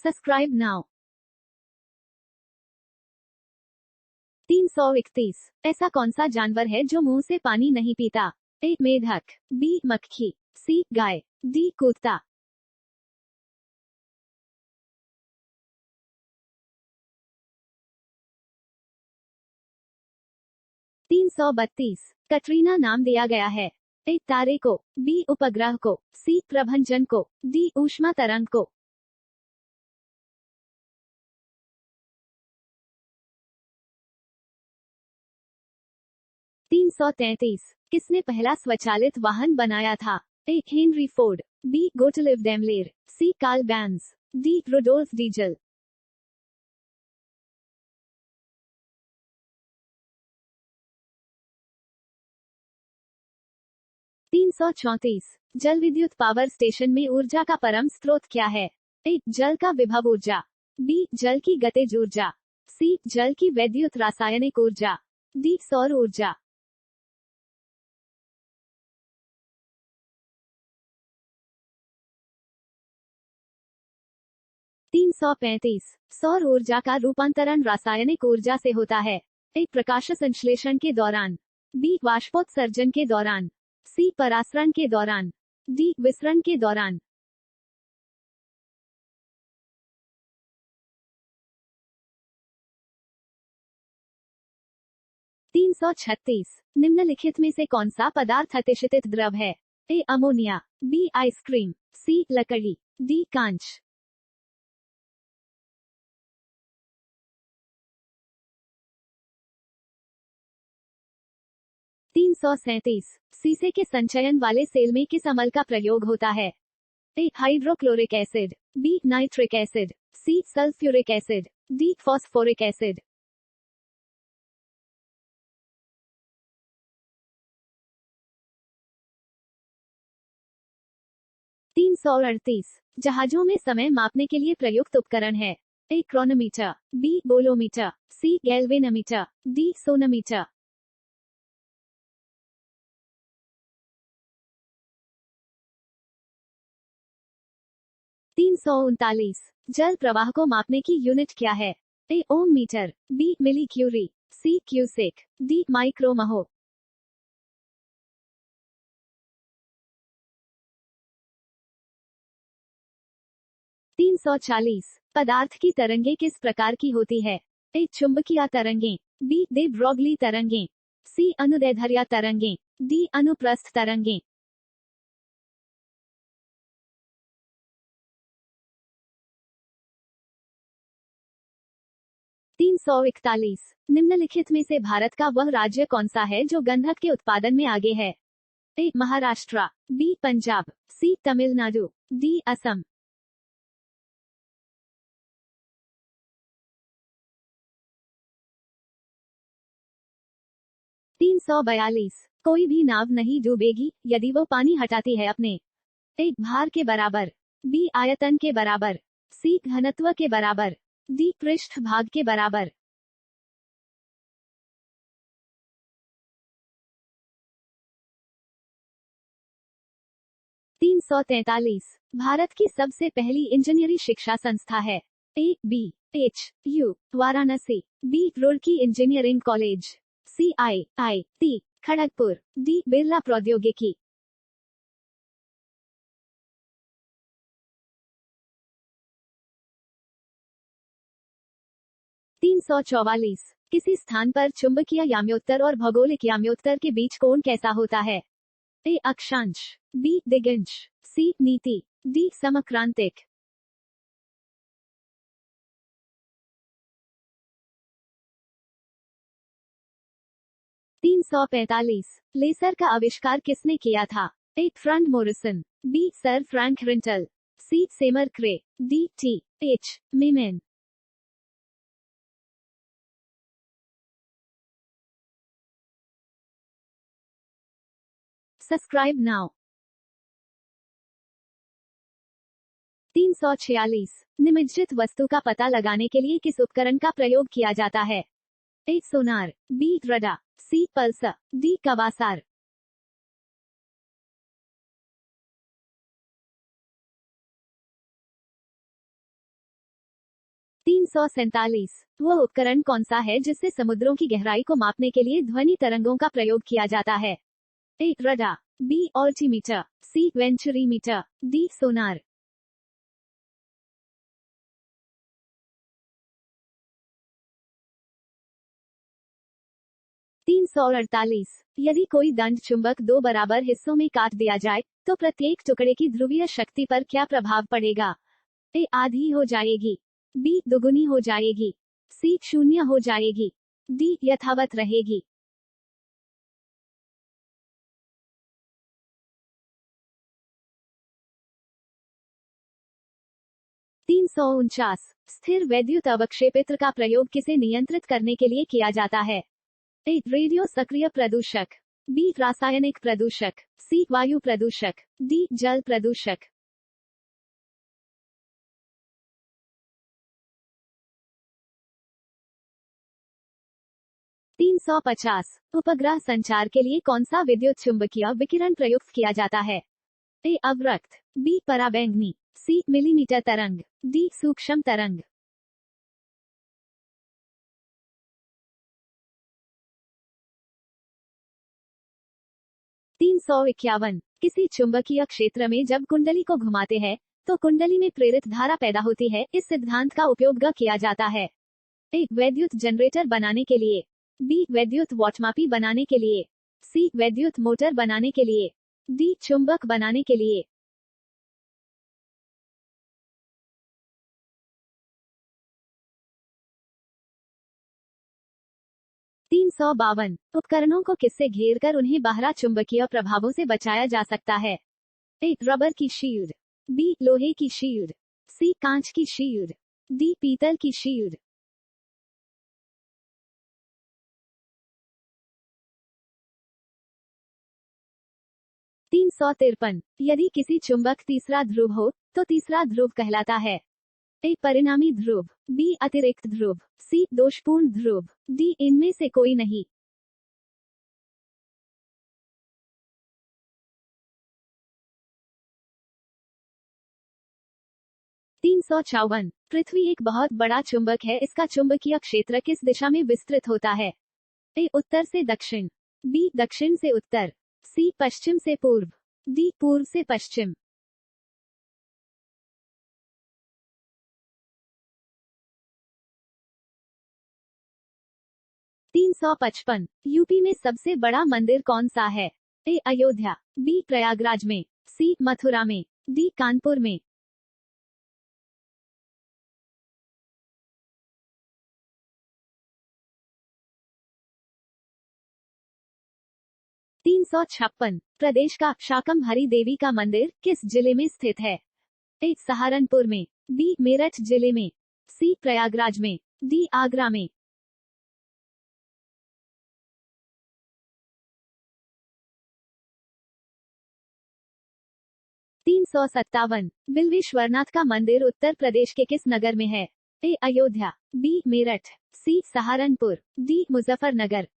Subscribe now. 331। ऐसा कौन सा जानवर है जो मुंह से पानी नहीं पीता? ए मेढक, बी मक्खी, सी गाय, डी कुत्ता। 332। कटरीना नाम दिया गया है? ए तारे को, बी उपग्रह को, सी प्रभंजन को, डी ऊष्मा तरंग को। 333। किसने पहला स्वचालित वाहन बनाया था? A Henry Ford, B गोटलिव डेमलेर, C Karl Benz, D Rudolf diesel. 334। जल विद्युत पावर स्टेशन में ऊर्जा का परम स्रोत क्या है? ए जल का विभव ऊर्जा, बी जल की गतिज ऊर्जा, सी जल की वैद्युत रासायनिक ऊर्जा, डी सौर ऊर्जा। 335। सौर ऊर्जा का रूपांतरण रासायनिक ऊर्जा से होता है? ए प्रकाश संश्लेषण के दौरान, बी वाष्पोत्सर्जन के दौरान, सी परासरण के दौरान, डी विसरण के दौरान। 336। निम्नलिखित में से कौन सा पदार्थ अतिशीतित द्रव है? ए अमोनिया, बी आइसक्रीम, सी लकड़ी, डी कांच। 337। सीसे के संचयन वाले सेल में किस अम्ल का प्रयोग होता है? A hydrochloric acid, B nitric acid, C sulphuric acid, D phosphoric acid. 338। जहाजों में समय मापने के लिए प्रयुक्त उपकरण है? ए क्रोनोमीटर, बी बोलोमीटर, सी गैल्वेनोमीटर, डी सोनोमीटर। 339। जल प्रवाह को मापने की यूनिट क्या है? ए ओम मीटर, बी मिली क्यूरी, सी क्यूसेक, डी माइक्रोमहो। 340। पदार्थ की तरंगे किस प्रकार की होती है? ए चुंबकीय तरंगें, बी दे ब्रॉगली तरंगें, सी अनुदैर्ध्य तरंगें, डी अनुप्रस्थ तरंगें। 341। निम्नलिखित में से भारत का वह राज्य कौन सा है जो गंधक के उत्पादन में आगे है? ए महाराष्ट्र, बी पंजाब, सी तमिलनाडु, डी असम। 342। कोई भी नाव नहीं डूबेगी यदि वो पानी हटाती है अपने? ए भार के बराबर, बी आयतन के बराबर, सी घनत्व के बराबर, डी पृष्ठ भाग के बराबर। 343। भारत की सबसे पहली इंजीनियरिंग शिक्षा संस्था है? A B H U Varanasi, B Roorkee engineering college, C I I T Kharagpur, D Birla प्रौद्योगिकी। 344। किसी स्थान पर चुंबकीय याम्योत्तर और भौगोलिक याम्योत्तर के बीच कोण कैसा होता है? ए अक्षांश, बी दिगंश, सी नीति, डी समक्रांतिक। 345। लेसर का आविष्कार किसने किया था? A Frank Morrison, B Sir Frank Rintel, C Seymour Cray, D T H Maiman. 'Subscribe now'. 346। निमज्जित वस्तु का पता लगाने के लिए किस उपकरण का प्रयोग किया जाता है? ए सोनार, बी रडार, सी पल्सर, डी कवासार। 347 वह उपकरण कौन सा है जिससे समुद्रों की गहराई को मापने के लिए ध्वनि तरंगों का प्रयोग किया जाता है? A. Radar, B. Altimeter, C. Venturimeter, D. Sonar. 348 यदि कोई दंड चुंबक दो बराबर हिस्सों में काट दिया जाए तो प्रत्येक टुकड़े की ध्रुवीय शक्ति पर क्या प्रभाव पड़ेगा? ए. आधी हो जाएगी, बी. दुगुनी हो जाएगी, सी. शून्य हो जाएगी, डी. यथावत रहेगी। 349 स्थिर वैद्युत अवक्षेपित्र का प्रयोग किसे नियंत्रित करने के लिए किया जाता है? ए. रेडियो सक्रिय प्रदूषक, बी. रासायनिक प्रदूषक, सी. वायु प्रदूषक, डी. जल प्रदूषक। 350 उपग्रह संचार के लिए कौन सा विद्युत चुंबकीय विकिरण प्रयुक्त किया जाता है? ए. अवरक्त, बी. पराबैंगनी, सी. मिलीमीटर तरंग, डी. सूक्ष्म तरंग। 351 किसी चुंबकीय क्षेत्र में जब कुंडली को घुमाते हैं तो कुंडली में प्रेरित धारा पैदा होती है। इस सिद्धांत का उपयोग किया जाता है? ए. वैद्युत जनरेटर बनाने के लिए, बी. वैद्युत वॉटमापी बनाने के लिए, सी. वैद्युत मोटर बनाने के लिए, डी. चुंबक बनाने के लिए। 352 उपकरणों को किससे घेरकर उन्हें बाहरा चुंबकीय प्रभावों से बचाया जा सकता है? ए. रबर की शील्ड, बी. लोहे की शील्ड, सी. कांच की शील्ड, डी. पीतल की शील्ड। 353 यदि किसी चुंबक तीसरा ध्रुव हो तो तीसरा ध्रुव कहलाता है? ए. परिणामी ध्रुव, बी. अतिरिक्त ध्रुव, सी. दोषपूर्ण ध्रुव, डी. इनमें से कोई नहीं। 354 पृथ्वी एक बहुत बड़ा चुंबक है, इसका चुंबकीय क्षेत्र किस दिशा में विस्तृत होता है? ए. उत्तर से दक्षिण, बी. दक्षिण से उत्तर, सी. पश्चिम से पूर्व, डी. पूर्व से पश्चिम। 355 यूपी में सबसे बड़ा मंदिर कौन सा है? ए. अयोध्या, बी. प्रयागराज में, सी. मथुरा में, डी. कानपुर में। 356 प्रदेश का शाकम्भरी देवी का मंदिर किस जिले में स्थित है? ए. सहारनपुर में, बी. मेरठ जिले में, सी. प्रयागराज में, डी. आगरा में। 357 बिल्वेश्वरनाथ का मंदिर उत्तर प्रदेश के किस नगर में है? ए. अयोध्या, बी. मेरठ, सी. सहारनपुर, डी. मुजफ्फरनगर।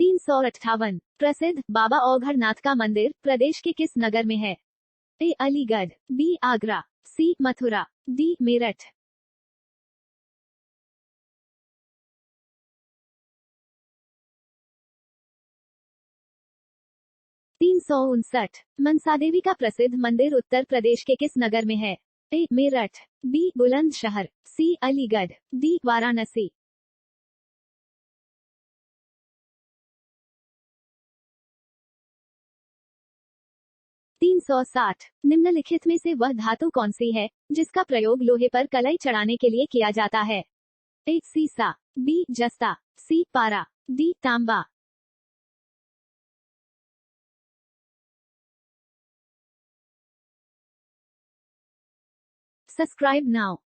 358 प्रसिद्ध बाबा औघड़नाथ का मंदिर प्रदेश के किस नगर में है? ए. अलीगढ़, बी. आगरा, सी. मथुरा, डी. मेरठ। 359 मनसा देवी का प्रसिद्ध मंदिर उत्तर प्रदेश के किस नगर में है? ए. मेरठ, बी. बुलंदशहर, सी. अलीगढ़, डी. वाराणसी। 360 निम्नलिखित में से वह धातु कौन सी है जिसका प्रयोग लोहे पर कलई चढ़ाने के लिए किया जाता है? ए. सीसा, बी. जस्ता, सी. पारा, डी. तांबा। 'Subscribe now'